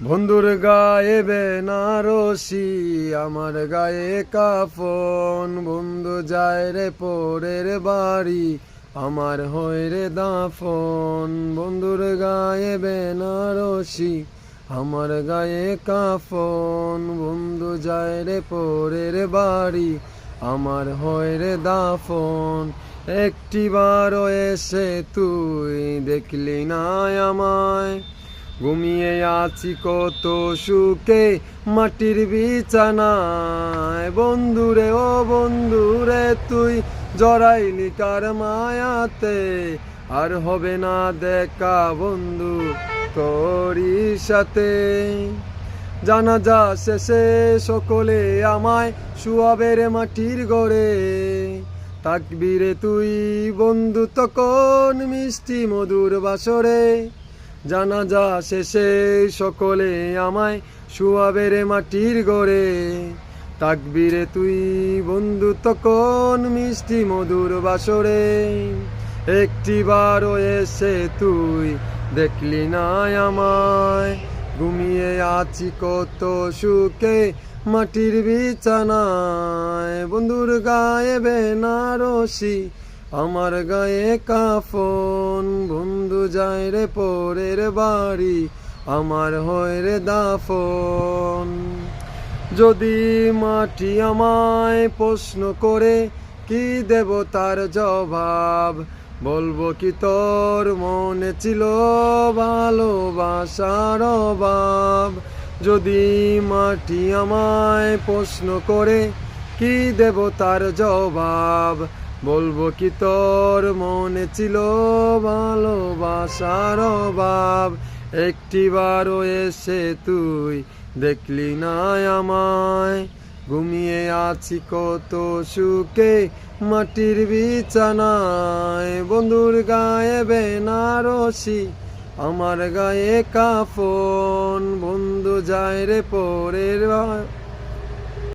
বন্ধুর গায়ে বেনারসি, আমার গায়ে কাফন। বন্ধু যায় রে পরের বাড়ি, আমার হয় রে দাফন। বন্ধুর গায়ে বেনারসি, আমার গায়ে কাফন। বন্ধু যায় রে পরের বাড়ি, আমার হয় রে দাফন। একটিবারও এসে তুই দেখলি না আমায়, ঘুমিয়ে আছি কত সুখে মাটির বিছানায়। বন্ধুরে ও বন্ধুরে, তুই জড়াইলি কার মায়াতে, আর হবে না দেখা বন্ধু তোরই সাথে। জানাজা শেষে সকলে আমায় শুয়াবে রে মাটির ঘরে, তাকবীরে তুই বন্ধু তখন মিষ্টি মধুর বাসরে। জানাজা শেষে সকলে আমায় শুয়াবে রে মাটির ঘরে, তাকবীরে তুই বন্ধু তখন মিষ্টি মধুর বাসরে। একটিবারও এসে তুই দেখলি না আমায়, ঘুমিয়ে আছি কত সুখে মাটির বিছানায়। বন্ধুর গায়ে বেনারসি, আমার গায়ে কাফন। বন্ধু যায় রে পরের বাড়ি, আমার হয় রে দাফন। যদি মাটি আমায় প্রশ্ন করে, কি দেব তার জবাব? বলবো কি তোর মনে ছিল ভালোবাসার অভাব? যদি মাটি আমায় প্রশ্ন করে, কি দেব তার জবাব? বলবো কি তোর মনে ছিল ভালোবাসার অভাব? একটিবারও এসে তুই দেখলি না আমায়, ঘুমিয়ে আছি কত সুখে মাটির বিছানায়। বন্ধুর গায়ে বেনারসি, আমার গায়ে কাফন। বন্ধু যায় রে পরের